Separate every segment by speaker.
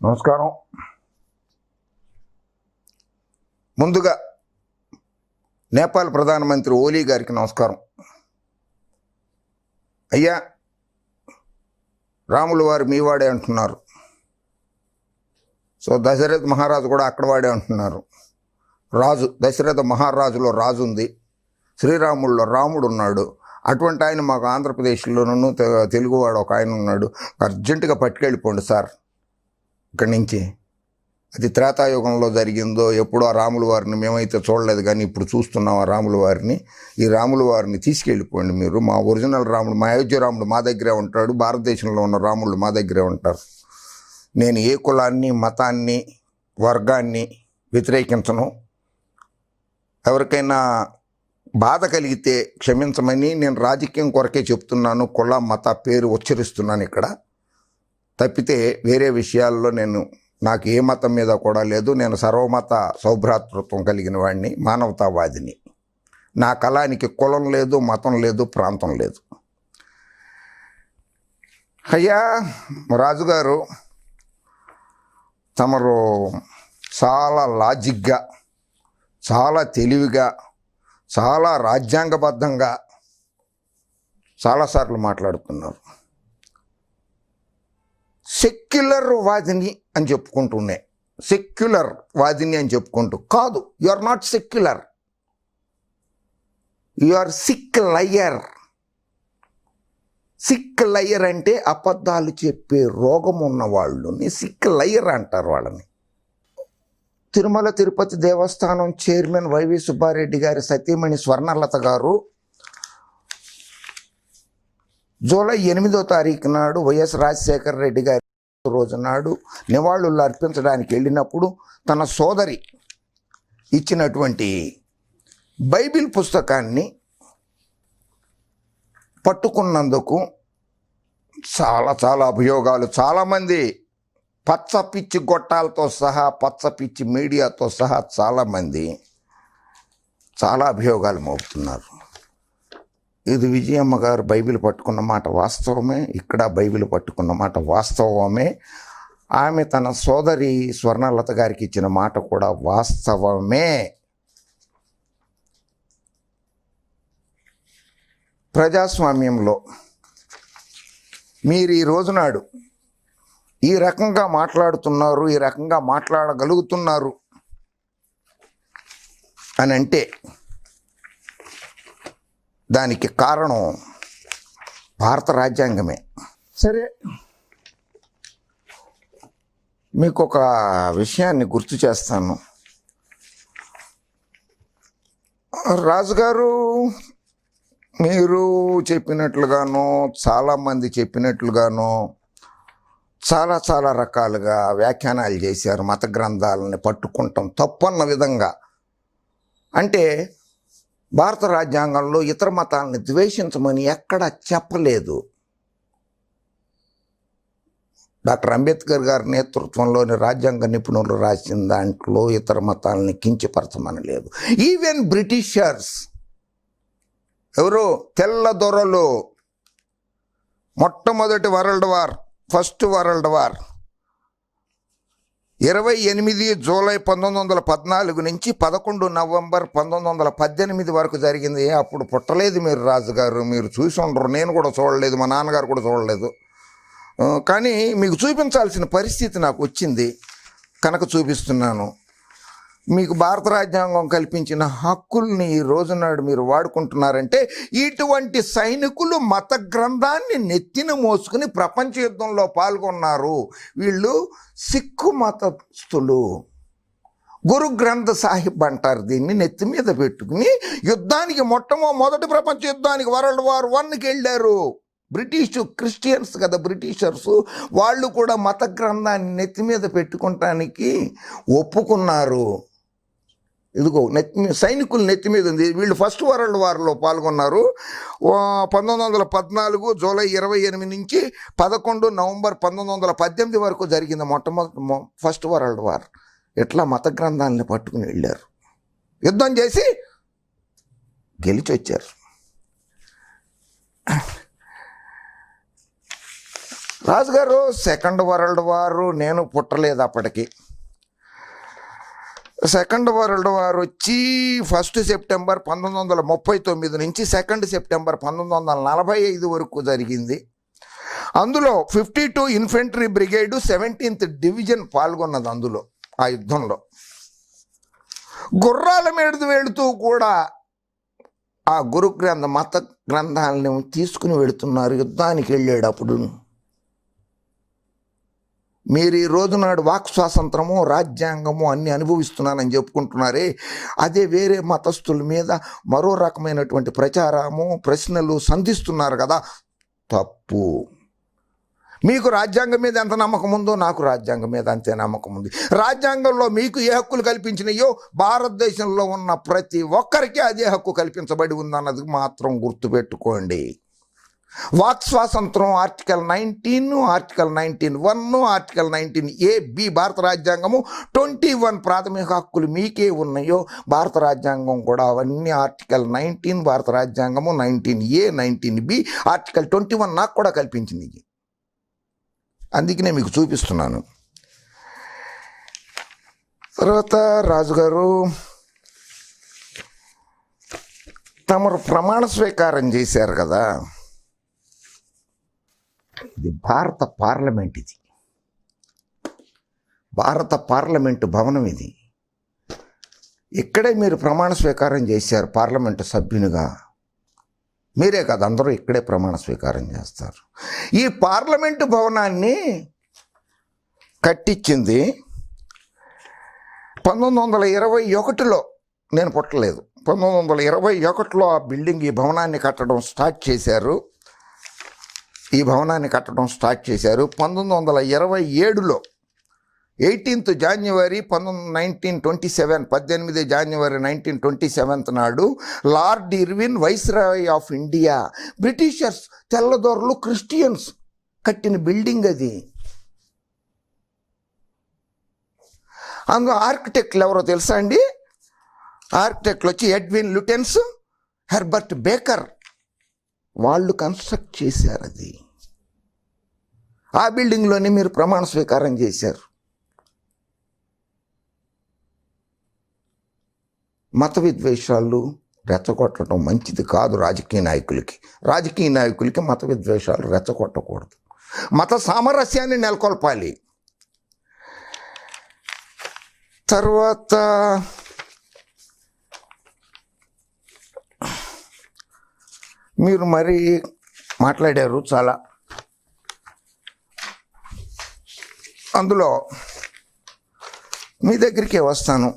Speaker 1: నమస్కారం. ముందుగా నేపాల్ ప్రధానమంత్రి ఓలీ గారికి నమస్కారం. అయ్యా, రాముల వారు మీవాడే అంటున్నారు. సో దశరథ మహారాజు కూడా అక్కడ వాడే అంటున్నారు. రాజు దశరథ మహారాజులో రాజు ఉంది, శ్రీరాముల్లో రాముడు ఉన్నాడు. అటువంటి ఆయన మాకు ఆంధ్రప్రదేశ్లోనూ తెలుగువాడు ఒక ఆయన ఉన్నాడు. అర్జెంటుగా పట్టుకెళ్ళిపోండి సార్ ఇక్కడి నుంచి. అది త్రేతాయుగంలో జరిగిందో ఎప్పుడో ఆ రాముల వారిని మేమైతే చూడలేదు, కానీ ఇప్పుడు చూస్తున్నాం ఆ రాముల వారిని. ఈ రాముల వారిని తీసుకెళ్ళిపోండి మీరు. మా ఒరిజినల్ రాముడు, మా అయోధ్య రాముడు మా దగ్గరే ఉంటాడు. భారతదేశంలో ఉన్న రాముళ్ళు మా దగ్గరే ఉంటారు. నేను ఏ కులాన్ని, మతాన్ని, వర్గాన్ని వ్యతిరేకించను. ఎవరికైనా బాధ కలిగితే క్షమించమని నేను రాజకీయం కొరకే చెప్తున్నాను. కుల మత పేరు ఉచ్చరిస్తున్నాను ఇక్కడ. తప్పితే వేరే విషయాల్లో నాకు ఏ మతం మీద కూడా లేదు. నేను సర్వమత సౌభ్రాతృత్వం కలిగిన వాడిని, మానవతావాదిని. నా కళానికి కులం లేదు, మతం లేదు, ప్రాంతం లేదు. అయ్యా రాజుగారు, తమరు చాలా లాజిక్గా, చాలా తెలివిగా, చాలా రాజ్యాంగబద్ధంగా చాలాసార్లు మాట్లాడుతున్నారు. సెక్యులర్ వాదిని అని చెప్పుకుంటూనే, సెక్యులర్ వాదిని అని చెప్పుకుంటూ కాదు. You are not secular, you are sick liar. Sick liar అంటే అబద్ధాలు చెప్పే రోగం ఉన్న వాళ్ళని సిక్ లయర్ అంటారు వాళ్ళని. తిరుమల తిరుపతి దేవస్థానం చైర్మన్ వైవి సుబ్బారెడ్డి గారి సతీమణి స్వర్ణలత గారు జూలై 8వ తారీఖు నాడు వైఎస్ రాజశేఖర రెడ్డి గారి రోజు నాడు నివాళులు అర్పించడానికి వెళ్ళినప్పుడు తన సోదరి ఇచ్చినటువంటి బైబిల్ పుస్తకాన్ని పట్టుకున్నందుకు చాలా అభియోగాలు, చాలామంది పచ్చపిచ్చి గొట్టాలతో సహా, పచ్చపిచ్చి మీడియాతో సహా చాలామంది చాలా అభియోగాలు మోపుతున్నారు. ఇది విజయమ్మ గారు బైబిల్ పట్టుకున్న మాట వాస్తవమే, ఇక్కడ బైబిల్ పట్టుకున్న మాట వాస్తవమే. ఆమె తన సోదరి స్వర్ణలత గారికి ఇచ్చిన మాట కూడా వాస్తవమే. ప్రజాస్వామ్యంలో మీరు ఈ రోజునాడు ఈ రకంగా మాట్లాడుతున్నారు, ఈ రకంగా మాట్లాడగలుగుతున్నారు అని అంటే దానికి కారణం భారత రాజ్యాంగమే. సరే, మీకు ఒక విషయాన్ని గుర్తు చేస్తాను. రాజుగారు, మీరు చెప్పినట్లుగానో, చాలామంది చెప్పినట్లుగానో చాలా రకాలుగా వ్యాఖ్యానాలు చేశారు. మత గ్రంథాలని పట్టుకుంటాం తప్పన్న విధంగా. అంటే భారత రాజ్యాంగంలో ఇతర మతాలను ద్వేషించమని ఎక్కడ చెప్పలేదు. డాక్టర్ అంబేద్కర్ గారి నేతృత్వంలోని రాజ్యాంగ నిపుణులు రాసిన దాంట్లో ఇతర మతాలని కించపరచమని లేదు. ఈవెన్ బ్రిటిషర్స్, ఎవరు తెల్ల దొరలు, మొట్టమొదటి world war, first world war 28 July 1914 నుంచి 11 నవంబర్ 1918 వరకు జరిగింది. అప్పుడు పుట్టలేదు మీరు రాజుగారు, మీరు చూసి ఉండరు. నేను కూడా చూడలేదు, మా నాన్నగారు కూడా చూడలేదు. కానీ మీకు చూపించాల్సిన పరిస్థితి నాకు వచ్చింది కనుక చూపిస్తున్నాను. మీకు భారత రాజ్యాంగం కల్పించిన హక్కుల్ని ఈ రోజునాడు మీరు వాడుకుంటున్నారంటే, ఇటువంటి సైనికులు మత గ్రంథాన్ని నెత్తిన మోసుకుని ప్రపంచ యుద్ధంలో పాల్గొన్నారు. వీళ్ళు సిక్కు మతస్థులు. గురు గ్రంథ సాహిబ్ అంటారు దీన్ని. నెత్తి మీద పెట్టుకుని యుద్ధానికి మొదటి ప్రపంచ యుద్ధానికి వరల్డ్ వార్ 1కి వెళ్ళారు. క్రిస్టియన్స్ కదా బ్రిటిషర్స్, వాళ్ళు కూడా మత గ్రంథాన్ని నెత్తి మీద పెట్టుకోవటానికి ఒప్పుకున్నారు. ఇదిగో సైనికులు నెత్తి మీద ఉంది. వీళ్ళు ఫస్ట్ వరల్డ్ వార్లో పాల్గొన్నారు. 1914 జూలై 28 నుంచి 11 నవంబర్ 1918 వరకు జరిగింది మొట్టమొదటి ఫస్ట్ వరల్డ్ వార్. ఎట్లా మత గ్రంథాలని పట్టుకుని వెళ్ళారు, యుద్ధం చేసి గెలిచి వచ్చారు. రాజుగారు, సెకండ్ వరల్డ్ వారు నేను పుట్టలేదు అప్పటికి. సెకండ్ వరల్డ్ వార్ వచ్చి 1 సెప్టెంబర్ 1939 నుంచి 2 సెప్టెంబర్ 1945 వరకు జరిగింది. అందులో 52 ఇన్ఫెంట్రీ బ్రిగేడ్ 17th డివిజన్ పాల్గొన్నది. అందులో ఆ యుద్ధంలో గుర్రాల మీద వెళుతూ కూడా ఆ గురు మత గ్రంథాలను తీసుకుని వెళుతున్నారు యుద్ధానికి వెళ్ళేటప్పుడు. మీరు ఈ రోజునాడు వాక్ స్వాతంత్రము, రాజ్యాంగము అన్నీ అనుభవిస్తున్నానని చెప్పుకుంటున్నారే, అదే వేరే మతస్థుల మీద మరో రకమైనటువంటి ప్రచారము, ప్రశ్నలు సంధిస్తున్నారు కదా, తప్పు. మీకు రాజ్యాంగం మీద ఎంత నమ్మకం ఉందో నాకు రాజ్యాంగం మీద అంతే నమ్మకం ఉంది. రాజ్యాంగంలో మీకు ఏ హక్కులు కల్పించినాయో భారతదేశంలో ఉన్న ప్రతి ఒక్కరికి అదే హక్కు కల్పించబడి ఉందన్నది మాత్రం గుర్తుపెట్టుకోండి. వాక్ స్వాతంత్రం ఆర్టికల్ 19, ఆర్టికల్ 19(1), ఆర్టికల్ 19(a)(b) భారత రాజ్యాంగము 21 ప్రాథమిక హక్కులు మీకే ఉన్నాయో భారత రాజ్యాంగం కూడా అవన్నీ ఆర్టికల్ 19 భారత రాజ్యాంగము 19(a), 19(b), ఆర్టికల్ 21 నాకు కూడా కల్పించింది. అందుకనే మీకు చూపిస్తున్నాను. తర్వాత రాజుగారు, తమరు ప్రమాణ స్వీకారం చేశారు కదా, ఇది భారత పార్లమెంట్, ఇది భారత పార్లమెంటు భవనం. ఇది ఇక్కడే మీరు ప్రమాణ స్వీకారం చేశారు పార్లమెంటు సభ్యునిగా. మీరే కాదు, అందరూ ఇక్కడే ప్రమాణ స్వీకారం చేస్తారు. ఈ పార్లమెంటు భవనాన్ని కట్టించింది 1921లో. నేను పుట్టలేదు. 1921లో ఆ బిల్డింగ్, ఈ భవనాన్ని కట్టడం స్టార్ట్ చేశారు. 1927లో 18th January 1927, 18 January 1927 నాడు Lord Irwin, viceroy of India, Britishers, తెల్లదొరలు, క్రిస్టియన్స్ కట్టిన బిల్డింగ్ అది. అందులో ఆర్కిటెక్ట్లు ఎవరో తెలుసా అండి? ఆర్కిటెక్ట్లు వచ్చి ఎడ్విన్ లుటెన్స్, హెర్బర్ట్ బేకర్, వాళ్ళు కన్స్ట్రక్ట్ చేశారు అది. ఆ బిల్డింగ్లోనే మీరు ప్రమాణ స్వీకారం చేశారు. మత విద్వేషాలు రెచ్చగొట్టడం మంచిది కాదు రాజకీయ నాయకులకి మత విద్వేషాలు రెచ్చగొట్టకూడదు. మత సామరస్యాన్ని నెలకొల్పాలి. తర్వాత మీరు మరి మాట్లాడారు చాలా. అందులో మీ దగ్గరికే వస్తాను.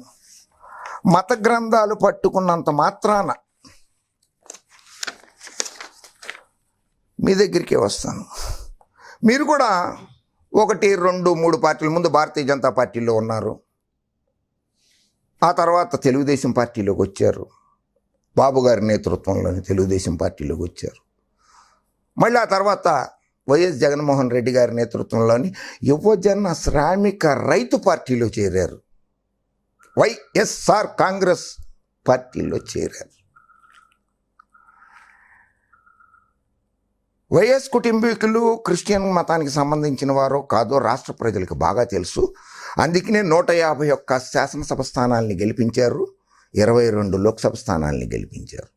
Speaker 1: మత గ్రంథాలు పట్టుకున్నంత మాత్రాన మీ దగ్గరికే వస్తాను. మీరు కూడా 1, 2, 3 పార్టీల ముందు భారతీయ జనతా పార్టీలో ఉన్నారు. ఆ తర్వాత తెలుగుదేశం పార్టీలోకి వచ్చారు. బాబు గారి నేతృత్వంలోని తెలుగుదేశం పార్టీలోకి వచ్చారు. మళ్ళీ ఆ తర్వాత వైఎస్ జగన్మోహన్ రెడ్డి గారి నేతృత్వంలోని యువజన శ్రామిక రైతు పార్టీలో చేరారు. వైఎస్ఆర్ కాంగ్రెస్ పార్టీలో చేరారు. వైఎస్ కుటుంబీకులు క్రిస్టియన్ మతానికి సంబంధించిన వారో కాదో రాష్ట్ర ప్రజలకు బాగా తెలుసు. అందుకనే 151 శాసనసభ స్థానాల్ని గెలిపించారు, 22 లోక్సభ స్థానాల్ని గెలిపించారు.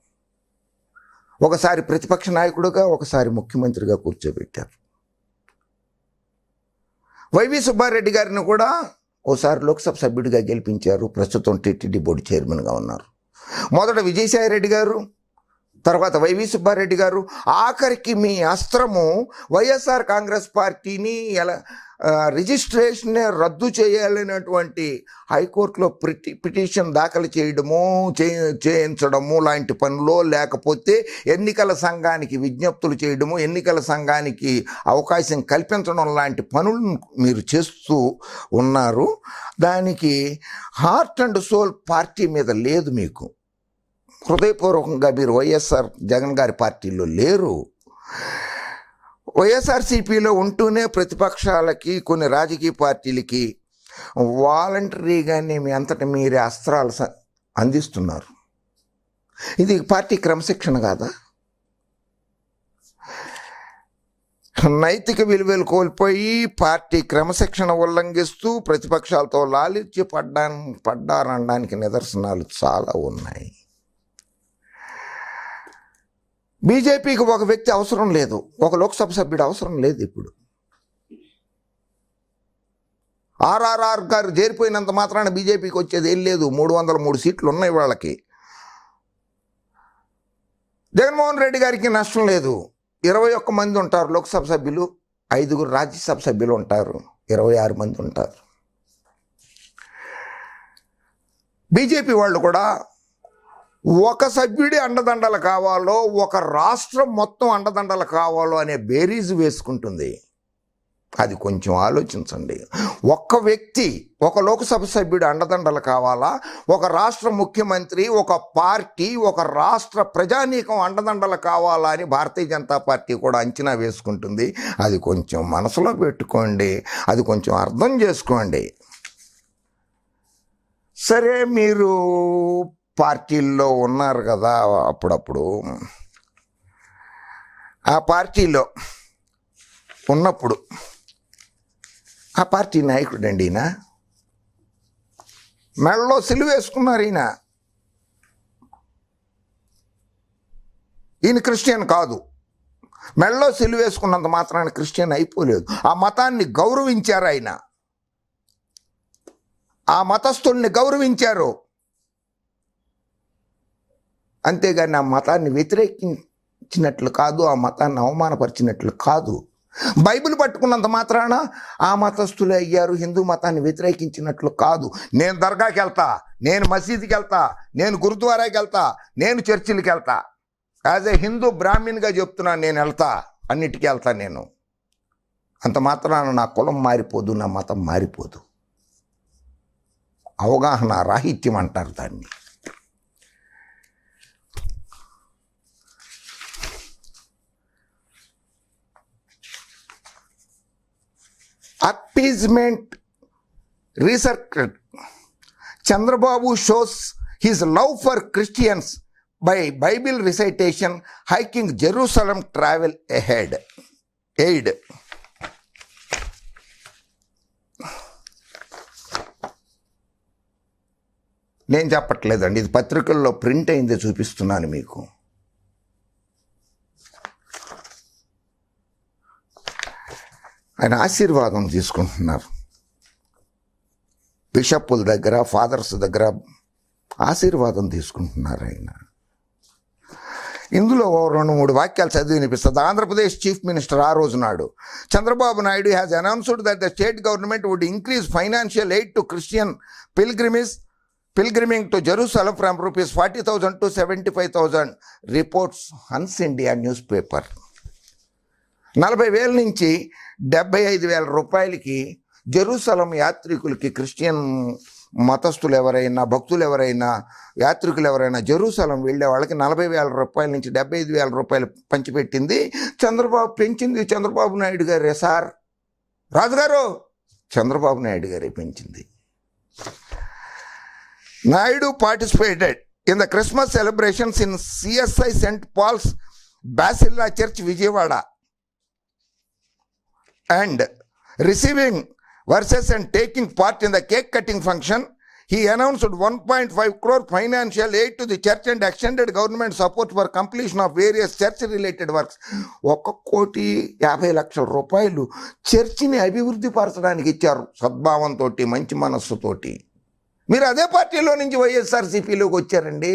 Speaker 1: ఒకసారి ప్రతిపక్ష నాయకుడుగా, ఒకసారి ముఖ్యమంత్రిగా కూర్చోబెట్టారు. వైవి సుబ్బారెడ్డి గారిని కూడా ఓసారి లోక్సభ సభ్యుడిగా గెలిపించారు. ప్రస్తుతం టీటీడీ బోర్డు చైర్మన్గా ఉన్నారు. మొదట విజయసాయి రెడ్డి గారు, తర్వాత వైవి సుబ్బారెడ్డి గారు. ఆఖరికి మీ అస్త్రము వైఎస్ఆర్ కాంగ్రెస్ పార్టీని రిజిస్ట్రేషన్ రద్దు చేయాలనేటువంటి హైకోర్టులో పిటిషన్ దాఖలు చేయించడము లాంటి పనులో, లేకపోతే ఎన్నికల సంఘానికి విజ్ఞప్తులు చేయడము, ఎన్నికల సంఘానికి అవకాశం కల్పించడం లాంటి పనులను మీరు చేస్తూ ఉన్నారు. దానికి హార్ట్ అండ్ సోల్ పార్టీ మీద లేదు. మీకు హృదయపూర్వకంగా మీరు వైఎస్ఆర్ జగన్ గారి పార్టీలో లేరు. వైఎస్ఆర్సీపీలో ఉంటూనే ప్రతిపక్షాలకి, కొన్ని రాజకీయ పార్టీలకి వాలంటరీగానే మీ అంతటా మీరే అస్త్రాలు అందిస్తున్నారు. ఇది పార్టీ క్రమశిక్షణ కాదా? నైతిక విలువలు కోల్పోయి పార్టీ క్రమశిక్షణ ఉల్లంఘిస్తూ ప్రతిపక్షాలతో పడ్డారనడానికి నిదర్శనాలు చాలా ఉన్నాయి. బీజేపీకి ఒక వ్యక్తి అవసరం లేదు, ఒక లోక్సభ సభ్యుడు అవసరం లేదు. ఇప్పుడు ఆర్ఆర్ఆర్ గారు చేరిపోయినంత మాత్రాన బీజేపీకి వచ్చేది ఏం లేదు. 303 సీట్లు ఉన్నాయి వాళ్ళకి. జగన్మోహన్ రెడ్డి గారికి నష్టం లేదు. 21 మంది ఉంటారు లోక్సభ సభ్యులు, 5 రాజ్యసభ సభ్యులు ఉంటారు, 26 మంది ఉంటారు. బీజేపీ వాళ్ళు కూడా ఒక సభ్యుడి అండదండలు కావాలో, ఒక రాష్ట్రం మొత్తం అండదండలు కావాలో అనే బేరీజు వేసుకుంటుంది. అది కొంచెం ఆలోచించండి. ఒక్క వ్యక్తి, ఒక లోక్సభ సభ్యుడు అండదండలు కావాలా, ఒక రాష్ట్ర ముఖ్యమంత్రి, ఒక పార్టీ, ఒక రాష్ట్ర ప్రజానీకం అండదండలు కావాలా అని భారతీయ జనతా పార్టీ కూడా అంచనా వేసుకుంటుంది. అది కొంచెం మనసులో పెట్టుకోండి, అది కొంచెం అర్థం చేసుకోండి. సరే, మీరు పార్టీల్లో ఉన్నారు కదా, అప్పుడప్పుడు ఆ పార్టీలో ఉన్నప్పుడు ఆ పార్టీ నాయకుడు అండి ఈయన. మెడలో సిలువ వేసుకున్నారు ఈయన. ఈయన క్రిస్టియన్ కాదు. మెడలో సిలువ వేసుకున్నంత మాత్రాన క్రిస్టియన్ అయిపోలేదు. ఆ మతాన్ని గౌరవించారు ఆయన, ఆ మతస్థుల్ని గౌరవించారు. అంతేగాని ఆ మతాన్ని వ్యతిరేకించినట్లు కాదు, ఆ మతాన్ని అవమానపరిచినట్లు కాదు. బైబిల్ పట్టుకున్నంత మాత్రాన ఆ మతస్థులే అయ్యారు, హిందూ మతాన్ని వ్యతిరేకించినట్లు కాదు. నేను దర్గాకి వెళ్తా, నేను మసీదుకి వెళ్తా, నేను గురుద్వారాకి వెళ్తా, నేను చర్చిలకి వెళ్తా. యాజ్ ఏ హిందూ బ్రాహ్మణ్గా చెప్తున్నాను, నేను వెళ్తా, అన్నిటికీ వెళ్తా. నేను అంత మాత్రాన నా కులం మారిపోదు, నా మతం మారిపోదు. అవగాహన రాహిత్యం అంటారు దాన్ని. Appeasement resurrected. Chandrababu shows his love for Christians by Bible recitation, hiking Jerusalem travel aid. నేను చెప్పట్లేదండి, ఇది పత్రికల్లో ప్రింట్ అయింది, చూపిస్తున్నాను మీకు. ఆయన ఆశీర్వాదం తీసుకుంటున్నారు. బిషప్పుల దగ్గర, ఫాదర్స్ దగ్గర ఆశీర్వాదం తీసుకుంటున్నారు ఆయన. ఇందులో 2-3 వాక్యాలు చదివి వినిపిస్తుంది. ఆంధ్రప్రదేశ్ చీఫ్ మినిస్టర్ ఆ రోజు నాడు Chandrababu Naidu has announced that the state government would increase financial aid to Christian pilgriming to Jerusalem from rupees 40,000 to 75,000, reports Hans India newspaper. 40,000 నుంచి 75,000 రూపాయలకి జెరూసలం యాత్రికులకి, క్రిస్టియన్ మతస్థులు ఎవరైనా, భక్తులు ఎవరైనా, యాత్రికులు ఎవరైనా జెరూసలం వెళ్ళే వాళ్ళకి 40,000 రూపాయల నుంచి 75,000 రూపాయలు పంచిపెట్టింది పెంచింది చంద్రబాబు నాయుడు గారే. సార్ రాజుగారు, చంద్రబాబు నాయుడు గారే పెంచింది. Naidu participated in the Christmas celebrations in CSI St. Paul's Basilica Church, Vijayawada, and receiving verses and taking part in the cake cutting function. He announced 1.5 crore financial aid to the church and extended government support for completion of various church related works. 1,50,00,000 రూపాయలు చర్చిని అభివృద్ధి పరచడానికి ఇచ్చారు, సద్భావంతో, మంచి మనస్సుతోటి. మీరు అదే పార్టీలో నుంచి వైఎస్ఆర్సీపీలోకి వచ్చారండి,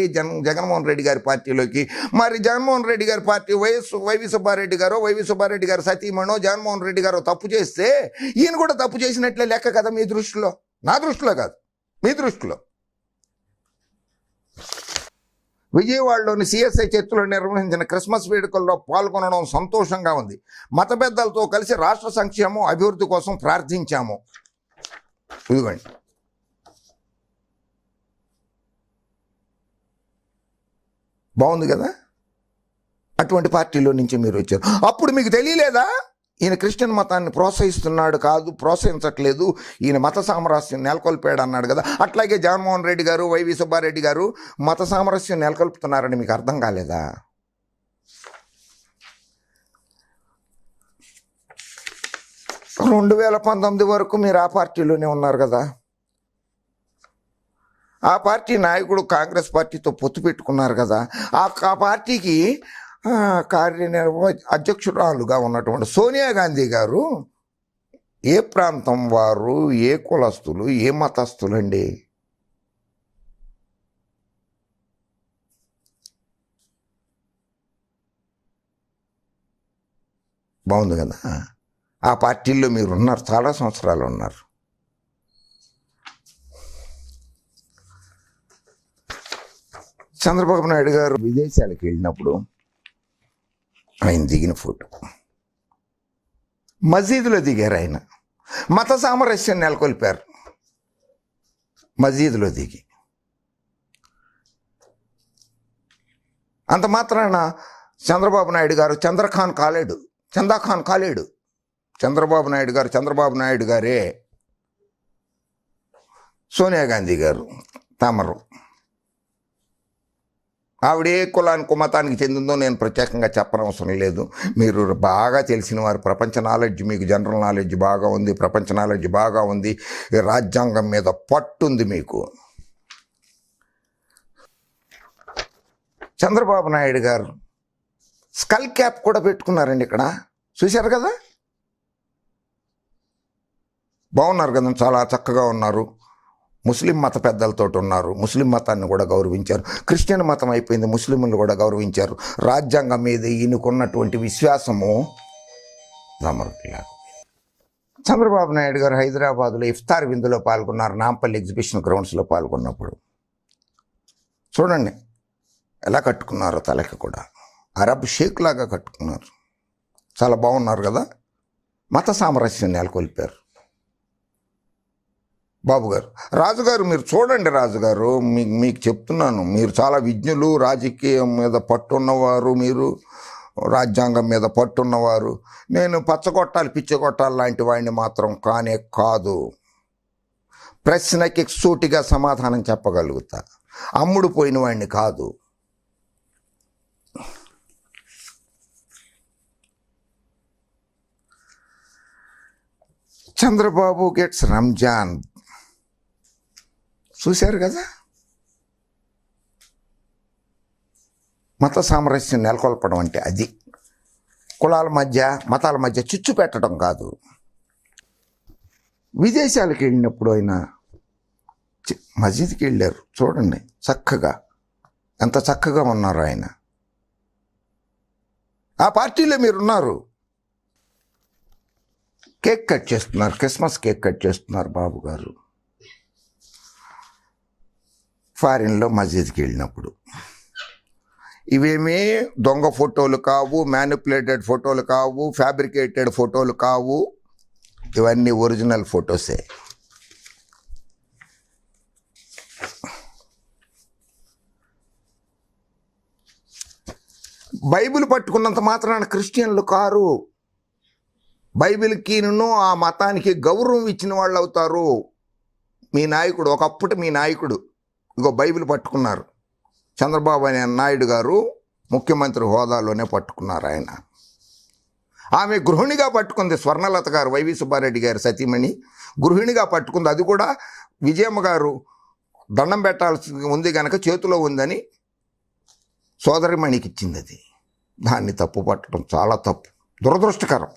Speaker 1: జగన్మోహన్ రెడ్డి గారి పార్టీలోకి. మరి జగన్మోహన్ రెడ్డి గారి పార్టీ వైవి సుబ్బారెడ్డి గారు సతీమణో జగన్మోహన్ రెడ్డి గారు తప్పు చేస్తే ఈయన కూడా తప్పు చేసినట్లే లెక్క కదా మీ దృష్టిలో. నా దృష్టిలో కాదు, మీ దృష్టిలో. విజయవాడలోని సిఎస్ఐ చర్చిలో నిర్వహించిన క్రిస్మస్ వేడుకల్లో పాల్గొనడం సంతోషంగా ఉంది. మత పెద్దలతో కలిసి రాష్ట్ర సంక్షేమం, అభివృద్ధి కోసం ప్రార్థించాము. ఇదిగోండి, బాగుంది కదా. అటువంటి పార్టీలో నుంచి మీరు వచ్చారు. అప్పుడు మీకు తెలియలేదా ఈయన క్రిస్టియన్ మతాన్ని ప్రోత్సహిస్తున్నాడు? కాదు, ప్రోత్సహించట్లేదు, ఈయన మత సామరస్యం నెలకొల్పాడు అన్నాడు కదా. అట్లాగే జగన్మోహన్ రెడ్డి గారు, వైవి సుబ్బారెడ్డి గారు మత సామరస్యం నెలకొల్పుతున్నారని మీకు అర్థం కాలేదా? 2019 వరకు మీరు ఆ పార్టీలోనే ఉన్నారు కదా. ఆ పార్టీ నాయకుడు కాంగ్రెస్ పార్టీతో పొత్తు పెట్టుకున్నారు కదా. ఆ పార్టీకి అధ్యక్షురాలుగా ఉన్నటువంటి సోనియా గాంధీ గారు ఏ ప్రాంతం వారు, ఏ కులస్తులు, ఏ మతస్థులండి? బాగుంది కదా. ఆ పార్టీల్లో మీరు ఉన్నారు, చాలా సంవత్సరాలు ఉన్నారు. చంద్రబాబు నాయుడు గారు విదేశాలకు వెళ్ళినప్పుడు ఆయన దిగిన ఫోటో, మసీదులో దిగారు. ఆయన మత సామరస్యం నెలకొల్పారు మసీదులో దిగి. అంత మాత్రాన చంద్రబాబు నాయుడు గారు చందాఖాన్ కాలేడు. చంద్రబాబు నాయుడు గారే సోనియా గాంధీ గారు తమరు. ఆవిడ ఏ కులానికి మతానికి చెందిందో నేను ప్రత్యేకంగా చెప్పనవసరం లేదు. మీరు బాగా తెలిసిన వారు, ప్రపంచ నాలెడ్జ్, మీకు జనరల్ నాలెడ్జ్ బాగా ఉంది, ప్రపంచ నాలెడ్జ్ బాగా ఉంది, రాజ్యాంగం మీద పట్టుంది మీకు. చంద్రబాబు నాయుడు గారు స్కల్ క్యాప్ కూడా పెట్టుకున్నారండి ఇక్కడ, చూశారు కదా. బాగున్నారు కదా, చాలా చక్కగా ఉన్నారు. ముస్లిం మత పెద్దలతో ఉన్నారు, ముస్లిం మతాన్ని కూడా గౌరవించారు. క్రిస్టియన్ మతం అయిపోయింది, ముస్లింలు కూడా గౌరవించారు. రాజ్యాంగం మీద ఈయనకున్నటువంటి విశ్వాసము చంద్రబాబు నాయుడు గారు హైదరాబాదులో ఇఫ్తార్ విందులో పాల్గొన్నారు, నాంపల్లి ఎగ్జిబిషన్ గ్రౌండ్స్లో పాల్గొన్నప్పుడు. చూడండి ఎలా కట్టుకున్నారో, తలకి కూడా అరబ్ షేక్ లాగా కట్టుకున్నారు. చాలా బాగున్నారు కదా. మత సామరస్యం నెలకొల్పారు. బాబు గారు, రాజుగారు మీరు చూడండి, రాజుగారు మీకు చెప్తున్నాను, మీరు చాలా విజ్ఞులు, రాజకీయం మీద పట్టున్నవారు, మీరు రాజ్యాంగం మీద పట్టున్నవారు. నేను పచ్చగొట్టాలి పిచ్చగొట్టాలి లాంటి వాడిని మాత్రం కానే కాదు. ప్రశ్నకి సూటిగా సమాధానం చెప్పగలుగుతా, అమ్ముడు పోయిన వాడిని కాదు. చంద్రబాబు గెట్స్ రంజాన్, చూశారు కదా. మత సామరస్యం నెలకొల్పడం అంటే అది. కులాల మధ్య, మతాల మధ్య చిచ్చు పెట్టడం కాదు. విదేశాలకు వెళ్ళినప్పుడు ఆయన మసీద్కి వెళ్ళారు, చూడండి చక్కగా, ఎంత చక్కగా ఉన్నారు ఆయన. ఆ పార్టీలో మీరున్నారు. కేక్ కట్ చేస్తున్నారు, క్రిస్మస్ కేక్ కట్ చేస్తున్నారు బాబు గారు ఫారిన్లో మసీద్కి వెళ్ళినప్పుడు. ఇవేమీ దొంగ ఫోటోలు కావు, మ్యానిపులేటెడ్ ఫోటోలు కావు, ఫ్యాబ్రికేటెడ్ ఫోటోలు కావు, ఇవన్నీ ఒరిజినల్ ఫొటోసే. బైబిల్ పట్టుకున్నంత మాత్రాన క్రిస్టియన్లు కారు. బైబిల్కి ఆ మతానికి గౌరవం ఇచ్చిన వాళ్ళు అవుతారు. మీ నాయకుడు, ఒకప్పుడు మీ నాయకుడు ఇంకో బైబిల్ పట్టుకున్నారు. చంద్రబాబు నాయుడు గారు ముఖ్యమంత్రి హోదాలోనే పట్టుకున్నారు ఆయన. ఆమె గృహిణిగా పట్టుకుంది, స్వర్ణలత గారు, వైవి సుబ్బారెడ్డి గారు సతీమణి గృహిణిగా పట్టుకుంది. అది కూడా విజయమ్మ గారు దండం పెట్టాల్సి ఉంది కనుక చేతిలో ఉందని సోదరిమణికి ఇచ్చింది. అది దాన్ని తప్పు పట్టడం చాలా తప్పు, దురదృష్టకరం.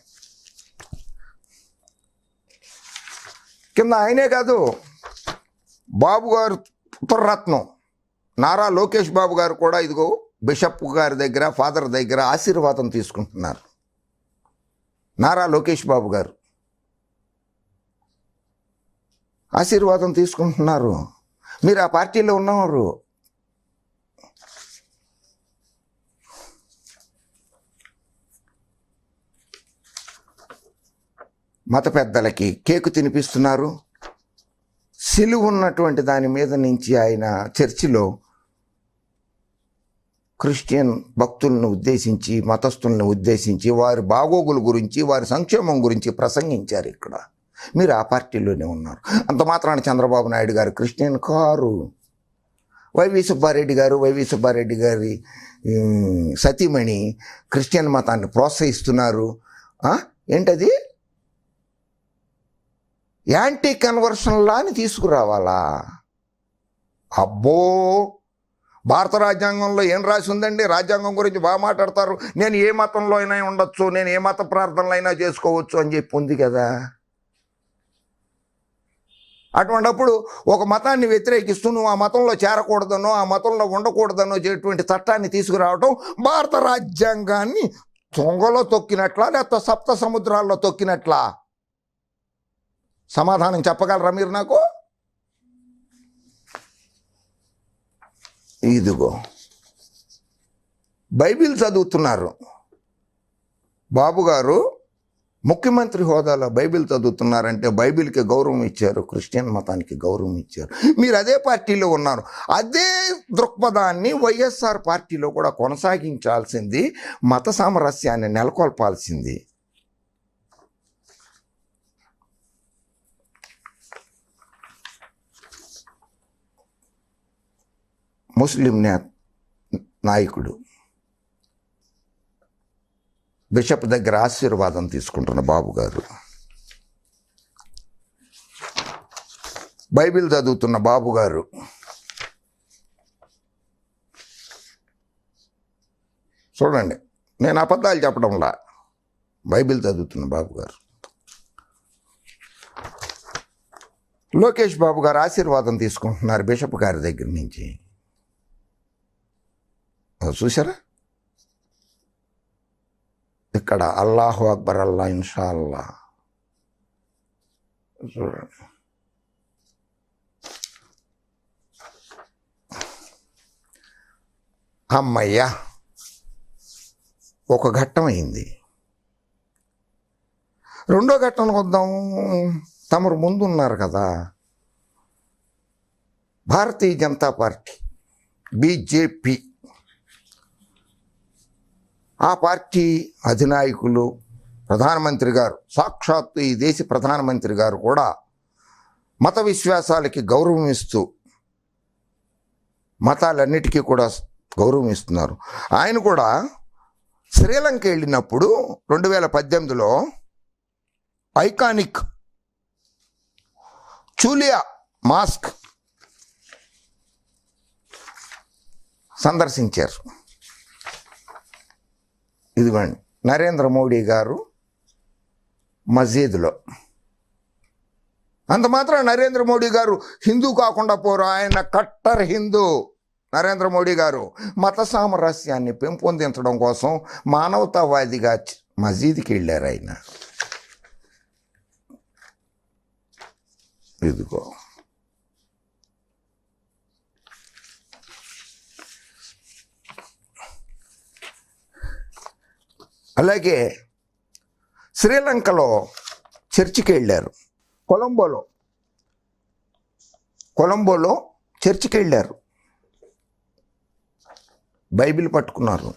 Speaker 1: కింద ఆయనే కాదు, బాబు గారు పుత్రరత్నం నారా లోకేష్ బాబు గారు కూడా ఇదిగో బిషప్ గారి దగ్గర, ఫాదర్ దగ్గర ఆశీర్వాదం తీసుకుంటున్నారు. నారా లోకేష్ బాబు గారు ఆశీర్వాదం తీసుకుంటున్నారు. మీరు ఆ పార్టీలో ఉన్నవారు. మత పెద్దలకి కేకు తినిపిస్తున్నారు. సిలువ ఉన్నటువంటి దాని మీద నుంచి ఆయన చర్చిలో క్రిస్టియన్ భక్తులను ఉద్దేశించి, మతస్థులను ఉద్దేశించి వారి బాగోగుల గురించి, వారి సంక్షేమం గురించి ప్రసంగించారు. ఇక్కడ మీరు ఆ పార్టీలోనే ఉన్నారు. అంత మాత్రాన చంద్రబాబు నాయుడు గారు క్రిస్టియన్ కారు. వైవి సుబ్బారెడ్డి గారి సతీమణి క్రిస్టియన్ మతాన్ని ప్రోత్సహిస్తున్నారు. ఏంటది? యాంటీ కన్వర్షన్ లాని తీసుకురావాలా? అబ్బో, భారత రాజ్యాంగంలో ఏం రాసి ఉందండి? రాజ్యాంగం గురించి బాగా మాట్లాడతారు. నేను ఏ మతంలో అయినా ఉండొచ్చు, నేను ఏ మత ప్రార్థనలు అయినా చేసుకోవచ్చు అని చెప్పి ఉంది కదా. అటువంటిప్పుడు ఒక మతాన్ని వ్యతిరేకిస్తూ నువ్వు ఆ మతంలో చేరకూడదనో ఆ మతంలో ఉండకూడదనో చేటువంటి చట్టాన్ని తీసుకురావడం భారత రాజ్యాంగాన్ని తొంగలో తొక్కినట్లా లేకపోతే సప్త సముద్రాల్లో తొక్కినట్లా? సమాధానం చెప్పగలరా మీరు నాకు? ఇదిగో బైబిల్ చదువుతున్నారు బాబు గారు, ముఖ్యమంత్రి హోదాలో బైబిల్ చదువుతున్నారంటే బైబిల్కి గౌరవం ఇచ్చారు, క్రిస్టియన్ మతానికి గౌరవం ఇచ్చారు. మీరు అదే పార్టీలో ఉన్నారు. అదే దృక్పథాన్ని వైఎస్ఆర్ పార్టీలో కూడా కొనసాగించాల్సింది, మత సామరస్యాన్ని నెలకొల్పాల్సింది. ముస్లిం నాయకుడు బిషప్ దగ్గర ఆశీర్వాదం తీసుకుంటున్న బాబు గారు, బైబిల్ చదువుతున్న బాబు గారు, చూడండి, నేను అబద్ధాలు చెప్పడంలా, బైబిల్ చదువుతున్న బాబు గారు. లోకేష్ బాబు గారు ఆశీర్వాదం తీసుకుంటున్నారు బిషప్ గారి దగ్గర నుంచి. చూసారా? ఇక్కడ అల్లాహు అక్బర్, అల్లా ఇన్షా అల్లా. చూడండి, అమ్మయ్యా, ఒక ఘట్టం అయింది. రెండో ఘట్టానికి వద్దాం. తమరు ముందున్నారు కదా, భారతీయ జనతా పార్టీ, బీజేపీ. ఆ పార్టీ అధినాయకులు, ప్రధానమంత్రి గారు, సాక్షాత్తు ఈ దేశ ప్రధానమంత్రి గారు కూడా మత విశ్వాసాలకి గౌరవం ఇస్తూ, మతాలన్నిటికీ కూడా గౌరవం ఇస్తున్నారు. ఆయన కూడా శ్రీలంక వెళ్ళినప్పుడు 2018లో ఐకానిక్ చూలియా మాస్క్ సందర్శించారు. ఇదిగోండి, నరేంద్ర మోడీ గారు మసీదులో. అంత మాత్రం నరేంద్ర మోడీ గారు హిందూ కాకుండా పోరు, ఆయన కట్టర్ హిందూ. నరేంద్ర మోడీ గారు మత సామరస్యాన్ని పెంపొందించడం కోసం మానవతావాదిగా మసీదుకి వెళ్ళారు ఆయన. ఇదిగో, అలాగే శ్రీలంకలో చర్చికి వెళ్ళారు. కొలంబోలో చర్చికి వెళ్ళారు, బైబిల్ పట్టుకున్నారు.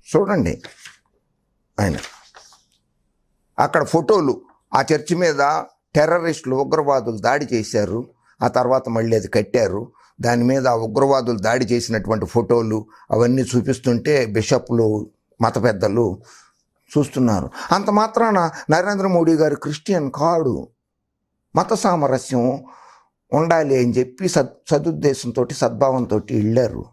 Speaker 1: చూడండి, ఆయన అక్కడ ఫోటోలు, ఆ చర్చి మీద టెర్రరిస్టులు, ఉగ్రవాదులు దాడి చేశారు. ఆ తర్వాత మళ్ళీ అది కట్టారు. దాని మీద ఆ ఉగ్రవాదులు దాడి చేసినటువంటి ఫోటోలు అవన్నీ చూపిస్తుంటే బిషప్లు, మత పెద్దలు చూస్తున్నారు. అంత మాత్రాన నరేంద్ర మోడీ గారు క్రిస్టియన్ కాడు. మత సామరస్యం ఉండాలి అని చెప్పి సదుద్దేశంతో, సద్భావంతో వెళ్ళారు.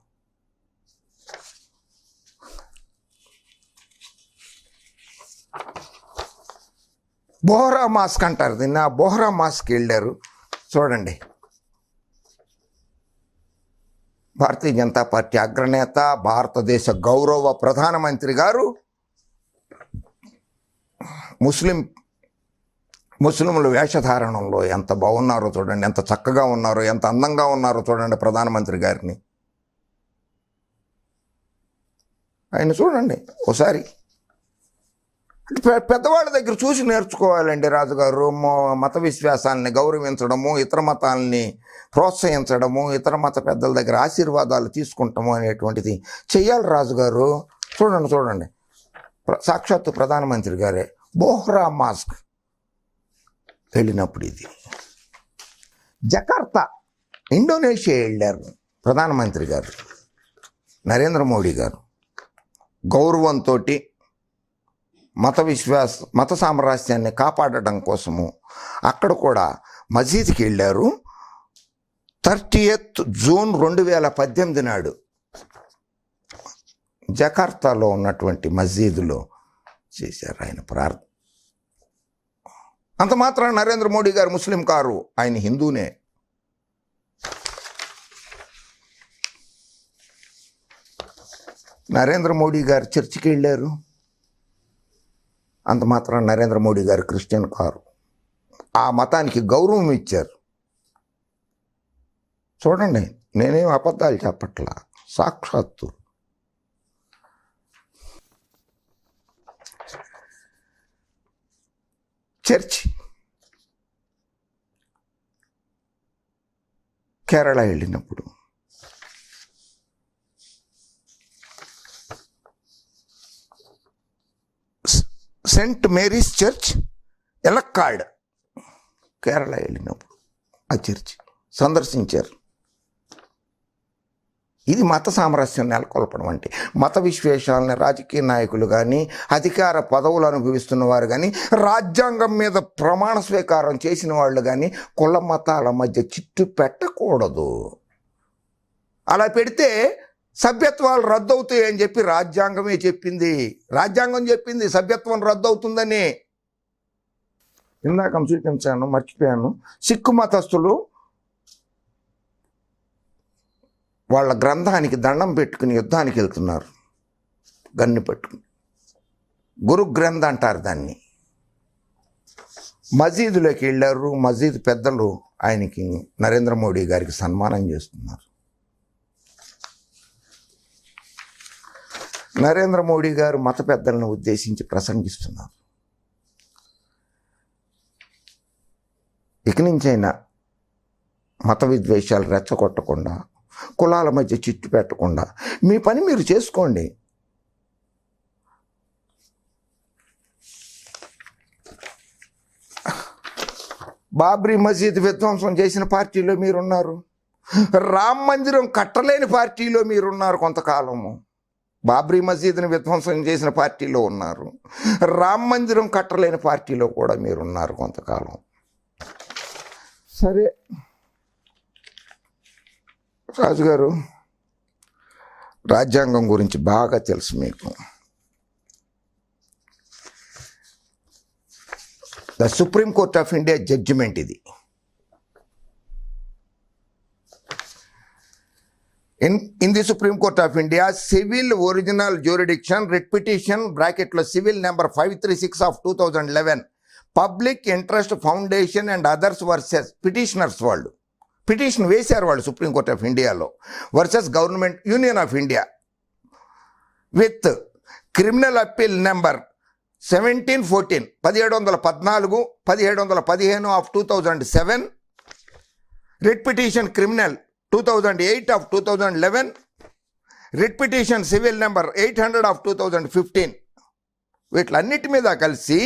Speaker 1: బోహ్రా మాస్క్ అంటారు దీన్ని, ఆ బోహ్రా మాస్క్ వెళ్ళారు. చూడండి, భారతీయ జనతా పార్టీ అగ్రనేత, భారతదేశ గౌరవ ప్రధానమంత్రి గారు ముస్లింల వేషధారణంలో ఎంత బాగున్నారో చూడండి, ఎంత చక్కగా ఉన్నారో, ఎంత అందంగా ఉన్నారో చూడండి ప్రధానమంత్రి గారిని. ఆయన చూడండి ఒకసారి. పెద్దవాళ్ళ దగ్గర చూసి నేర్చుకోవాలండి రాజుగారు. మత విశ్వాసాలని గౌరవించడము, ఇతర మతాలని ప్రోత్సహించడము, ఇతర మత పెద్దల దగ్గర ఆశీర్వాదాలు తీసుకుంటాము అనేటువంటిది చెయ్యాలి రాజుగారు. చూడండి, సాక్షాత్తు ప్రధానమంత్రి గారే బోహ్రా మాస్క్ వెళ్ళినప్పుడు. ఇది జకార్తా, ఇండోనేషియా వెళ్ళారు ప్రధానమంత్రి గారు, నరేంద్ర మోడీ గారు. గౌరవంతో మత సామరస్యాన్ని కాపాడడం కోసము అక్కడ కూడా మసీద్కి వెళ్ళారు. 30th జూన్ 2018 నాడు జకార్తాలో ఉన్నటువంటి మసీదులో చేశారు ఆయన ప్రార్థన. అంత మాత్రం నరేంద్ర మోడీ గారు ముస్లిం కారు, ఆయన హిందూనే. నరేంద్ర మోడీ గారు చర్చికి వెళ్ళారు, అంత మాత్రం నరేంద్ర మోడీ గారు క్రిస్టియన్ కారు. ఆ మతానికి గౌరవం ఇచ్చారు. చూడండి, నేనేం అబద్ధాలు చెప్పట్లా, సాక్షాత్తు. చర్చి కేరళ వెళ్ళినప్పుడు సెంట్ మేరీస్ చర్చ్ ఎలక్కాడ్, కేరళ వెళ్ళినప్పుడు ఆ చర్చ్ సందర్శించారు. ఇది మత సామరస్యం నెలకొల్పడం అంటే. మత విశ్వేషాలని రాజకీయ నాయకులు కానీ, అధికార పదవులు అనుభవిస్తున్న వారు కానీ, రాజ్యాంగం మీద ప్రమాణ స్వీకారం చేసిన వాళ్ళు కానీ కుల మతాల మధ్య చిట్టు పెట్టకూడదు. అలా పెడితే సభ్యత్వాలు రద్దవుతాయి అని చెప్పి రాజ్యాంగమే చెప్పింది. రాజ్యాంగం చెప్పింది సభ్యత్వం రద్దవుతుందని. ఇందాక చూపించాను, మర్చిపోయాను. సిక్కు మతస్థులు వాళ్ళ గ్రంథానికి దండం పెట్టుకుని యుద్ధానికి వెళ్తున్నారు, గన్ను పెట్టుకుని. గురు గ్రంథ అంటారు దాన్ని. మసీదులోకి వెళ్ళారు. మసీదు పెద్దలు ఆయనకి, నరేంద్ర మోడీ గారికి సన్మానం చేస్తున్నారు. నరేంద్ర మోడీ గారు మత పెద్దలను ఉద్దేశించి ప్రసంగిస్తున్నారు. ఇక నుంచైనా మత విద్వేషాలు రెచ్చగొట్టకుండా, కులాల మధ్య చిట్టు పెట్టకుండా మీ పని మీరు చేసుకోండి. బాబ్రీ మసీద్ విధ్వంసం చేసిన పార్టీలో మీరున్నారు. రామ మందిరం కట్టలేని పార్టీలో మీరున్నారు కొంతకాలము. బాబ్రీ మసీద్ని విధ్వంసం చేసిన పార్టీలో ఉన్నారు. రామ మందిరం కట్టలేని పార్టీలో కూడా మీరున్నారు కొంతకాలం. సరే రాజుగారు, రాజ్యాంగం గురించి బాగా తెలుసు మీకు. The Supreme court of India judgement ఇది. In the Supreme Court of India, civil original jurisdiction, writ petition, bracket lo civil number 536 of 2011, public interest foundation and others versus petitioners వాళ్ళు పిటిషన్ వేశారు వాళ్ళు సుప్రీం కోర్ట్ ఆఫ్ ఇండియాలో, versus government union of India with criminal appeal number 1714 1714 1715 of 2007, writ petition criminal 2008 of 2011, writ petition civil number 800 of 2015. వీటిలన్నిటి మీద కలిసి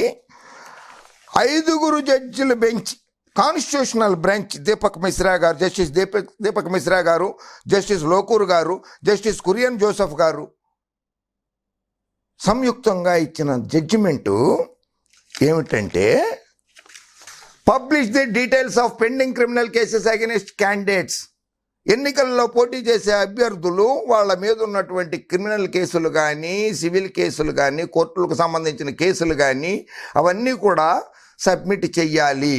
Speaker 1: 5 జడ్జిల bench, constitutional bench, Deepak Mishra గారు, justice Deepak Mishra గారు, జస్టిస్ లోకూర్ గారు, జస్టిస్ కురియన్ జోసెఫ్ గారు సంయుక్తంగా ఇచ్చిన జడ్జిమెంటు ఏమిటంటే, publish the details of pending criminal cases against candidates. ఎన్నికల్లో పోటీ చేసే అభ్యర్థులు వాళ్ళ మీద ఉన్నటువంటి క్రిమినల్ కేసులు కానీ, సివిల్ కేసులు కానీ, కోర్టులకు సంబంధించిన కేసులు కానీ అవన్నీ కూడా సబ్మిట్ చెయ్యాలి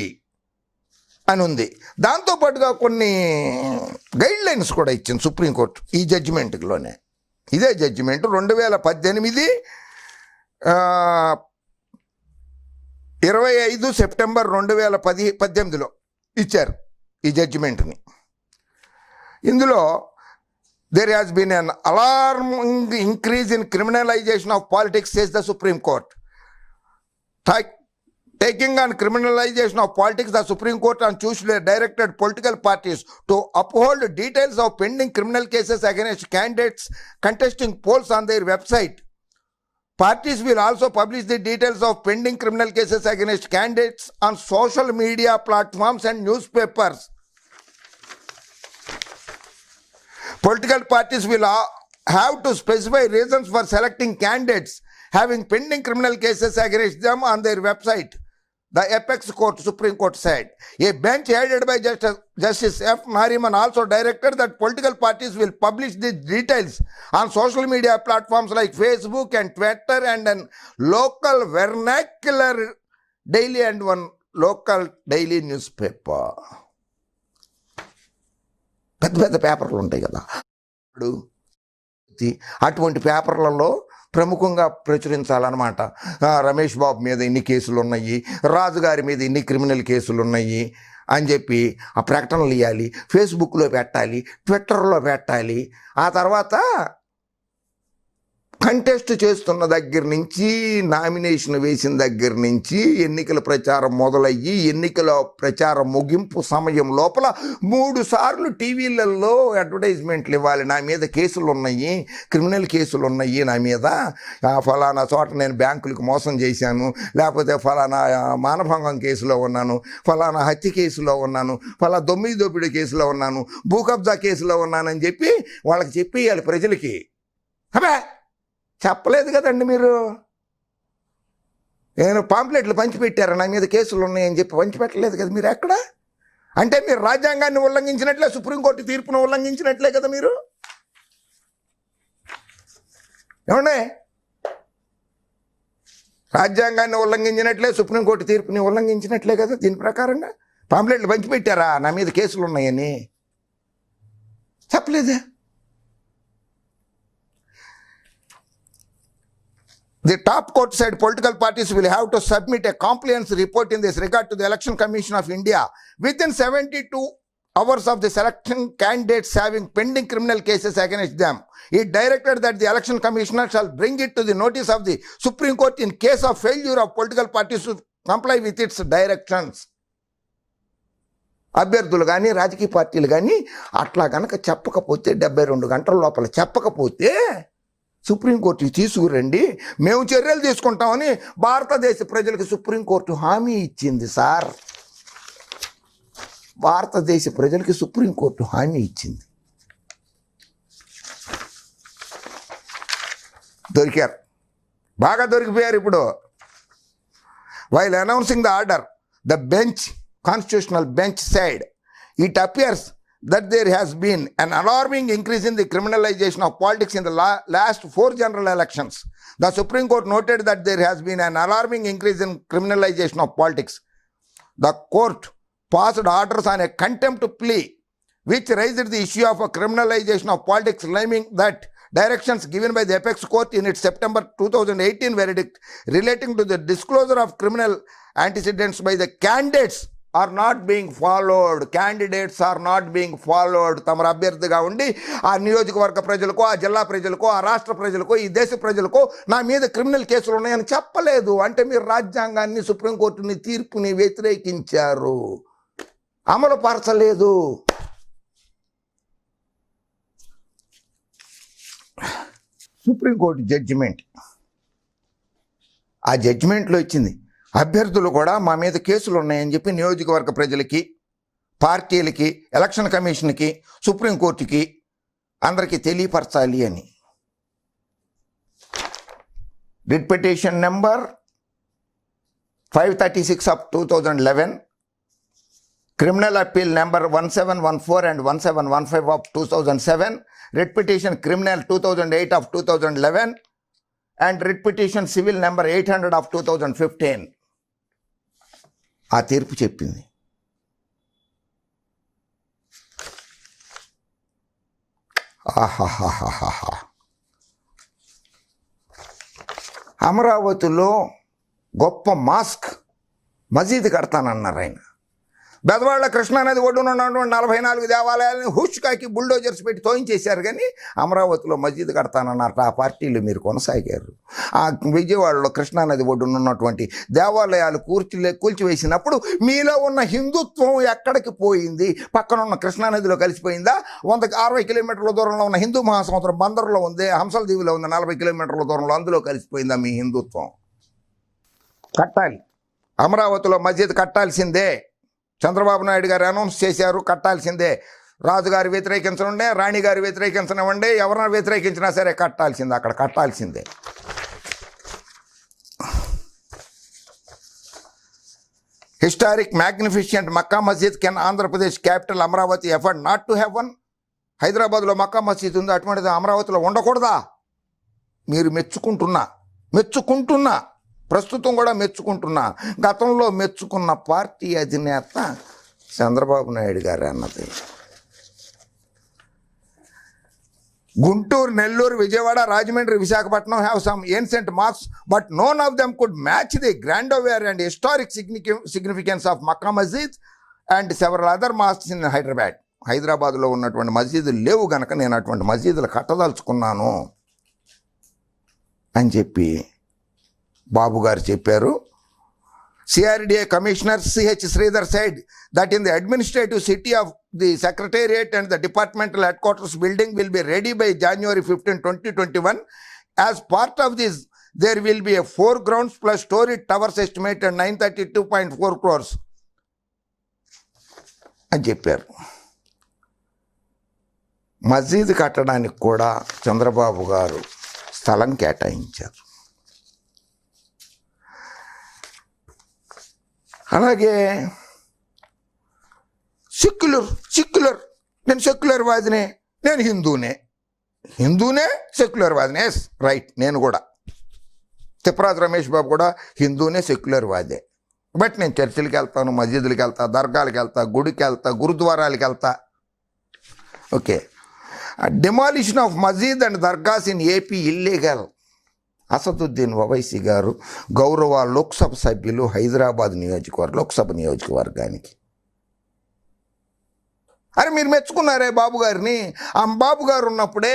Speaker 1: అని ఉంది. దాంతోపాటుగా కొన్ని గైడ్ లైన్స్ కూడా ఇచ్చింది సుప్రీంకోర్టు ఈ జడ్జిమెంట్లోనే. ఇదే జడ్జిమెంట్ 2018 25 సెప్టెంబర్ 2018లో ఇచ్చారు ఈ జడ్జిమెంట్ని. ఇందులో there has been an alarming increase in criminalization of politics, says the Supreme Court. Taking on criminalization of politics, the Supreme Court on Tuesday directed political parties to uphold details of pending criminal cases against candidates contesting polls on their website. Parties will also publish the details of pending criminal cases against candidates on social media platforms and newspapers. Political parties will have to specify reasons for selecting candidates, having pending criminal cases against them on their website, the Apex Court, Supreme Court said. A bench headed by Justice F. Nariman also directed that political parties will publish the details on social media platforms like Facebook and Twitter and an local vernacular daily and one local daily newspaper. పెద్ద పెద్ద పేపర్లు ఉంటాయి కదా, అటువంటి పేపర్లలో ప్రముఖంగా ప్రచురించాలన్నమాట. రమేష్ బాబు మీద ఇన్ని కేసులు ఉన్నాయి, రాజుగారి మీద ఇన్ని క్రిమినల్ కేసులు ఉన్నాయి అని చెప్పి ఆ ప్రకటనలు ఇవ్వాలి, ఫేస్బుక్లో పెట్టాలి, ట్విట్టర్లో పెట్టాలి. ఆ తర్వాత కంటెస్ట్ చేస్తున్న దగ్గర నుంచి, నామినేషన్ వేసిన దగ్గర నుంచి ఎన్నికల ప్రచారం మొదలయ్యి ఎన్నికల ప్రచారం ముగింపు సమయం లోపల 3 సార్లు టీవీలలో అడ్వర్టైజ్మెంట్లు ఇవ్వాలి. నా మీద కేసులు ఉన్నాయి, క్రిమినల్ కేసులు ఉన్నాయి, నా మీద ఫలానా చోట నేను బ్యాంకులకు మోసం చేశాను, లేకపోతే ఫలానా మానభంగం కేసులో ఉన్నాను, ఫలానా హత్య కేసులో ఉన్నాను, ఫలానా దొమ్మిది దోపిడీ కేసులో ఉన్నాను, భూకబ్జా కేసులో ఉన్నానని చెప్పి వాళ్ళకి చెప్పేయాలి ప్రజలకి. అబ్బా చెప్పలేదు కదండి మీరు. నేను పాంప్లెట్లు పంచిపెట్టారు, నా మీద కేసులు ఉన్నాయని చెప్పి పంచిపెట్టలేదు కదా మీరు ఎక్కడ. అంటే మీరు రాజ్యాంగాన్ని ఉల్లంఘించినట్లే, సుప్రీంకోర్టు తీర్పును ఉల్లంఘించినట్లే కదా మీరు. ఏమండి, రాజ్యాంగాన్ని ఉల్లంఘించినట్లే, సుప్రీంకోర్టు తీర్పుని ఉల్లంఘించినట్లే కదా. దీని ప్రకారంగా పాంప్లెట్లు పంచిపెట్టారా నా మీద కేసులు ఉన్నాయని? చెప్పలేదే. The top court said political parties will have to submit a compliance report in this regard to the Election Commission of India within 72 hours of the selection candidates having pending criminal cases against them. It directed that the Election Commissioner shall bring it to the notice of the Supreme Court in case of failure of political parties to comply with its directions. అభ్యర్థులు కానీ రాజకీయ పార్టీలు కానీ అట్లా కనుక చెప్పకపోతే, 72 గంటల లోపల చెప్పకపోతే సుప్రీంకోర్టుకి తీసుకురండి, మేము చర్యలు తీసుకుంటామని భారతదేశ ప్రజలకు సుప్రీంకోర్టు హామీ ఇచ్చింది సార్. భారతదేశ ప్రజలకి సుప్రీంకోర్టు హామీ ఇచ్చింది. దొరికారు, బాగా దొరికిపోయారు ఇప్పుడు. While announcing the order, the bench, constitutional bench said, it appears that there has been an alarming increase in the criminalization of politics in the last 4 general elections. The Supreme Court noted that there has been an alarming increase in criminalization of politics. The court passed orders on a contempt plea which raised the issue of a criminalization of politics, claiming that directions given by the Apex Court in its September 2018 verdict relating to the disclosure of criminal antecedents by the candidates are not being followed. Candidates are not being followed. తమ అభ్యర్థిగా ఉండి ఆ నియోజకవర్గ ప్రజలకు, ఆ జిల్లా ప్రజలకు, ఆ రాష్ట్ర ప్రజలకు, ఈ దేశ ప్రజలకు నా మీద క్రిమినల్ కేసులు ఉన్నాయని చెప్పలేదు. అంటే మీరు రాజ్యాంగాన్ని, సుప్రీంకోర్టుని తీర్పుని వ్యతిరేకించారు, అమలు పరచలేదు. సుప్రీంకోర్టు జడ్జిమెంట్, ఆ జడ్జిమెంట్లో ఇచ్చింది అభ్యర్థులు కూడా మా మీద కేసులు ఉన్నాయని చెప్పి నియోజకవర్గ ప్రజలకి, పార్టీలకి, ఎలక్షన్ కమిషన్కి, సుప్రీంకోర్టుకి అందరికీ తెలియపరచాలి అని. Writ petition number 536 of 2011, criminal appeal number 1714 and 1715 of 2007, writ petition criminal 2008 of 2011 and writ petition civil number 800 of 2015. ఆ తీర్పు చెప్పింది. ఆహాహాహాహా. అమరావతిలో గొప్ప మసీదు కడతానన్నారు ఆయన. బెదవాళ్ళ కృష్ణానది ఒడ్డున ఉన్నటువంటి 44 దేవాలయాలని హుష్కాకి బుల్డోజర్స్ పెట్టి తోయించేశారు, కానీ అమరావతిలో మసీదు కడతానన్నారు. ఆ పార్టీలు మీరు కొనసాగారు. ఆ విజయవాడలో కృష్ణానది ఒడ్డున ఉన్నటువంటి దేవాలయాలు కూల్చివేసినప్పుడు మీలో ఉన్న హిందుత్వం ఎక్కడికి పోయింది? పక్కన ఉన్న కృష్ణానదిలో కలిసిపోయిందా? 160 కిలోమీటర్ల దూరంలో ఉన్న హిందూ మహాసముద్రం బందర్లో ఉంది, హంసల దీవిలో ఉంది 40 కిలోమీటర్ల దూరంలో, అందులో కలిసిపోయిందా మీ హిందుత్వం? కట్టాలి, అమరావతిలో మసీదు కట్టాల్సిందే. చంద్రబాబు నాయుడు గారు అనౌన్స్ చేశారు, కట్టాల్సిందే. రాజుగారు వ్యతిరేకించనుండే, రాణిగారు వ్యతిరేకించనివ్వండి, ఎవరైనా వ్యతిరేకించినా సరే కట్టాల్సిందే, అక్కడ కట్టాల్సిందే. హిస్టారిక్ మ్యాగ్నిఫిషియంట్ మక్కా మసీద్ can Andhra Pradesh capital Amaravati afford not to have one? హైదరాబాద్లో మక్కా మసీద్ ఉంది, అటువంటిది అమరావతిలో ఉండకూడదా? మీరు మెచ్చుకుంటున్నా ప్రస్తుతం కూడా మెచ్చుకుంటున్నా, గతంలో మెచ్చుకున్న పార్టీ అధినేత చంద్రబాబు నాయుడు గారు అన్నది. Guntur, Nellore, Vijayawada, Rajahmundry, Visakhapatnam have some ancient marks but none of them could match the grandeur and historic significance of Mecca Masjid and several other mosques in Hyderabad. హైదరాబాద్లో ఉన్నటువంటి మసీదులు లేవు గనక నేను అటువంటి మసీదులు కట్టదలుచుకున్నాను అని చెప్పి బాబు గారు చెప్పారు. CRDA Commissioner C.H. Sridhar said that in the administrative city of the Secretariat and the departmental headquarters building will be ready by January 15, 2021. As part of this, there will be a 4 grounds plus storage towers estimated 932.4 crores అని చెప్పారు. మసీదు కట్టడానికి కూడా చంద్రబాబు గారు స్థలం కేటాయించారు. అలాగే secular నేను సెక్యులర్ వాదినే, నేను హిందూనే సెక్యులర్ వాదినే. ఎస్ రైట్, నేను కూడా తిప్పరాజు రమేష్ బాబు కూడా హిందూనే సెక్యులర్ వాదే. బట్ నేను చర్చిలకి వెళ్తాను, మసీదులకి వెళ్తా, దర్గాలకి వెళ్తా, గుడికి వెళ్తా, గురుద్వారాలకి వెళ్తా. ఓకే, డిమాలిషన్ ఆఫ్ మసీద్ and dargahs in AP illegal. Asaduddin Owaisi గారు గౌరవ లోక్సభ సభ్యులు, హైదరాబాద్ లోక్సభ నియోజకవర్గానికి. అరే మీరు మెచ్చుకున్నారే బాబు గారిని. ఆ బాబు గారు ఉన్నప్పుడే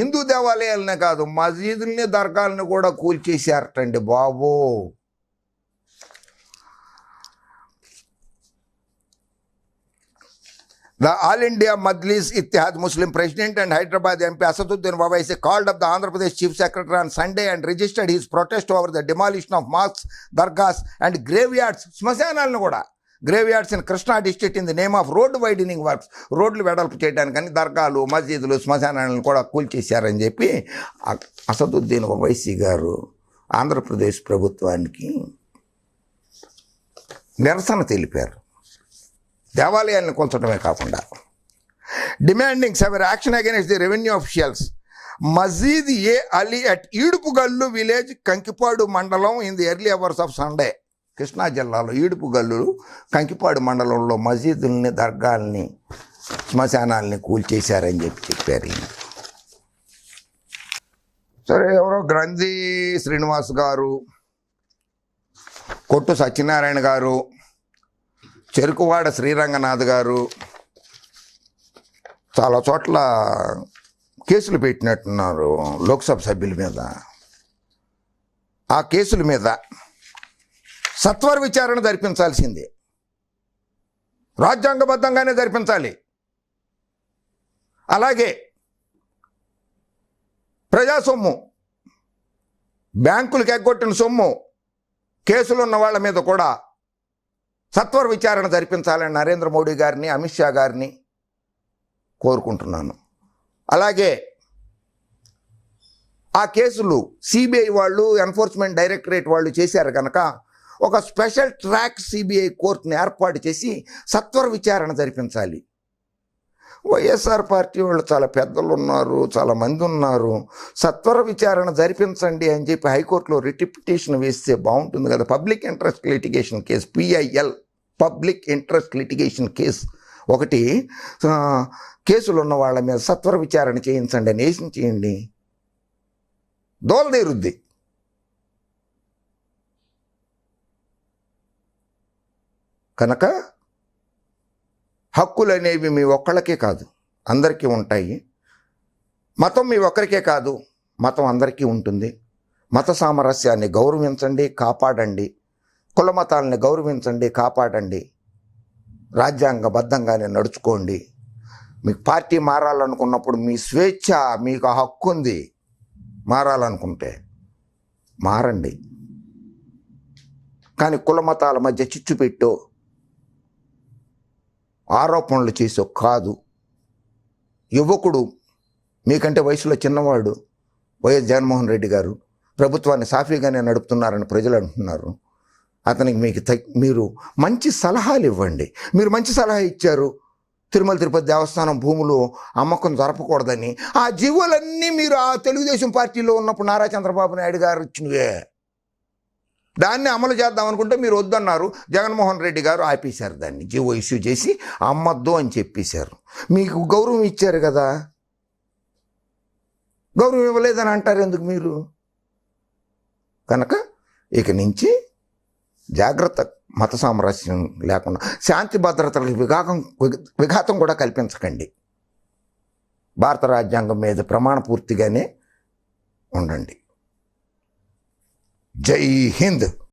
Speaker 1: హిందూ దేవాలయాలనే కాదు మసీదుల్ని, దర్గాలని కూడా కూల్చేశారటండి బాబు. The All India Majlis Ittihad Muslim President and Hyderabad MP Asaduddin Owaisi called up the Andhra Pradesh Chief Secretary on Sunday and registered his protest over the demolition of mosques, dargahs and graveyards. శ్మశానాలను కూడా, graveyards in Krishna district in the name of road widening works. రోడ్లు వెడల్పు చేయడానికని దర్గాలు, మసీదులు, శ్మశానాలను కూడా కూల్చేశారని చెప్పి అసదుద్దీన్ ఓవైసీ గారు ఆంధ్రప్రదేశ్ ప్రభుత్వానికి నిరసన తెలిపారు. దేవాలయాలను కూల్చడమే కాకుండా demanding severe action against the revenue officials. Masjid e Ali at Edupugallu village, Kankipadu మండలం in the early hours of Sunday. Krishna జిల్లాలో ఈడుపుగల్లు, కంకిపాడు మండలంలో మసీదుల్ని, దర్గాల్ని, శ్మశానాల్ని కూల్చేశారని చెప్పారు. సరే, ఎవరో గ్రంథి శ్రీనివాస్ గారు, కొట్టు సత్యనారాయణ గారు, చెరుకువాడ శ్రీరంగనాథ్ గారు చాలా చోట్ల కేసులు పెట్టినట్టున్నారు లోక్సభ సభ్యుల మీద. ఆ కేసుల మీద సత్వర విచారణ జరిపించాల్సిందే, రాజ్యాంగబద్ధంగానే జరిపించాలి. అలాగే ప్రజా సొమ్ము, బ్యాంకులకు ఎగ్గొట్టిన సొమ్ము కేసులు ఉన్న వాళ్ళ మీద కూడా సత్వర విచారణ జరిపించాలని నరేంద్ర మోడీ గారిని, అమిత్ షా గారిని కోరుకుంటున్నాను. అలాగే ఆ కేసులు సిబిఐ వాళ్ళు, ఎన్ఫోర్స్మెంట్ డైరెక్టరేట్ వాళ్ళు చేశారు కనుక ఒక స్పెషల్ ట్రాక్ సిబిఐ కోర్టుని ఏర్పాటు చేసి సత్వర విచారణ జరిపించాలి. వైఎస్ఆర్ పార్టీ వాళ్ళు చాలా పెద్దలు ఉన్నారు, చాలా మంది ఉన్నారు, సత్వర విచారణ జరిపించండి అని చెప్పి హైకోర్టులో రిట్ పిటిషన్ వేస్తే బాగుంటుంది కదా. Public interest litigation case, PIL, public interest litigation case ఒకటి, కేసులు ఉన్న వాళ్ళ మీద సత్వర విచారణ చేయించండి అని చేయండి, దోలదేరుద్ది. కనుక హక్కులు అనేవి మీ ఒక్కళ్ళకే కాదు, అందరికీ ఉంటాయి. మతం మీ ఒక్కరికే కాదు, మతం అందరికీ ఉంటుంది. మత సామరస్యాన్ని గౌరవించండి, కాపాడండి. కుల మతాలని గౌరవించండి, కాపాడండి. రాజ్యాంగబద్ధంగానే నడుచుకోండి. మీకు పార్టీ మారాలనుకున్నప్పుడు మీ స్వేచ్ఛ, మీకు ఆ హక్కు ఉంది. మారాలనుకుంటే మారండి. కానీ కుల మతాల మధ్య చిచ్చు పెట్టో, ఆరోపణలు చేసో కాదు. యువకుడు, మీకంటే వయసులో చిన్నవాడు వైఎస్ జగన్మోహన్ రెడ్డి గారు ప్రభుత్వాన్ని సాఫీగానే నడుపుతున్నారని ప్రజలు అంటున్నారు. అతనికి మీరు మంచి సలహాలు ఇవ్వండి. మీరు మంచి సలహా ఇచ్చారు, తిరుమల తిరుపతి దేవస్థానం భూములు అమ్మకం జరపకూడదని. ఆ జీవోలన్నీ మీరు ఆ తెలుగుదేశం పార్టీలో ఉన్నప్పుడు నారా చంద్రబాబు నాయుడు గారు ఇచ్చినవే. దాన్ని అమలు చేద్దాం అనుకుంటే మీరు వద్దన్నారు. జగన్మోహన్ రెడ్డి గారు ఆపేశారు, దాన్ని జీవో ఇష్యూ చేసి అమ్మద్దు అని చెప్పేశారు. మీకు గౌరవం ఇచ్చారు కదా, గౌరవం ఇవ్వలేదని అంటారు ఎందుకు మీరు? కనుక ఇక నుంచి జాగ్రత్త, మత సామరస్యం లేకుండా శాంతి భద్రతలకు విఘాతం కూడా కల్పించకండి. భారత రాజ్యాంగం మీద ప్రమాణ పూర్తిగానే ఉండండి. జై హింద్.